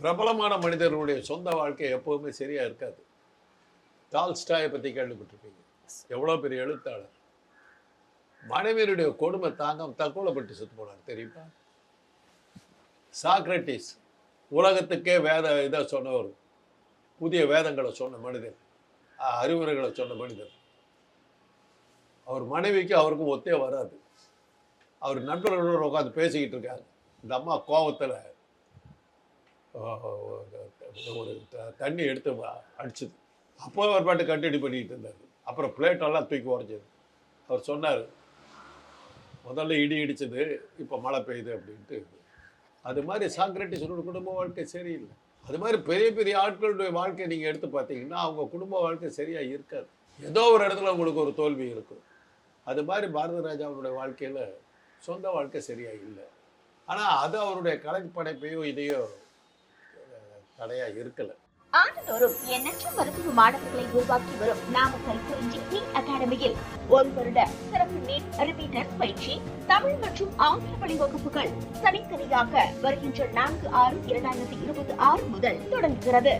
பிரபலமான மனிதர்களுடைய சொந்த வாழ்க்கை எப்போவுமே சரியா இருக்காது. டால்ஸ்டாயை பத்தி கேள்விப்பட்டிருப்பீங்க. எவ்வளோ பெரிய எழுத்தாளர். மனைவியருடைய கொடுமை தாங்காம தற்கொலைப்பட்டு செத்து போனார் தெரியுமா? சாக்ரட்டிஸ் உலகத்துக்கே இதை சொன்னவர், புதிய வேதங்களை சொன்ன மனிதர், அறிவுரைகளை சொன்ன மனிதர். அவர் மனைவிக்கு அவருக்கும் ஒத்தே வராது. அவர் நண்பர்களோடு உட்காந்து பேசிக்கிட்டு இருக்காங்க. இந்த அம்மா கோபத்தில் ஒரு தண்ணி எடுத்து அடிச்சுது. அப்போ அவர் பாட்டு கண்டினியூ பண்ணிக்கிட்டு இருந்தார். அப்புறம் பிளேட்டெல்லாம் தூக்கி உடஞ்சது. அவர் சொன்னார், முதல்ல இடி இடிச்சது, இப்போ மழை பெய்யுது அப்படின்ட்டு. அது மாதிரி சாக்ரட்டிஸோட குடும்ப வாழ்க்கை சரியில்லை. அது மாதிரி பெரிய பெரிய ஆட்களுடைய வாழ்க்கையை நீங்கள் எடுத்து பார்த்தீங்கன்னா அவங்க குடும்ப வாழ்க்கை சரியாக இருக்காது. ஏதோ ஒரு இடத்துல உங்களுக்கு ஒரு தோல்வி இருக்கும். அது மாதிரி பாரத ராஜாவுடைய வாழ்க்கையில் சொந்த வாழ்க்கை சரியாக இல்லை. ஆனால் அது அவருடைய கலைப்படைப்பையோ இதையோ தடையாக இருக்கலை. ஆண்டுதோறும் எண்ணற்ற மருத்துவ மாணவர்களை உருவாக்கி வரும் நாமக்கல் குறிஞ்சி அகாடமியில் ஒரு வருட சிறப்பு நீட் ரிப்பீட்டர் பயிற்சி, தமிழ் மற்றும் ஆங்கில வழி வகுப்புகள் தனித்தனியாக வருகின்ற 4/6/2026 முதல் தொடங்குகிறது.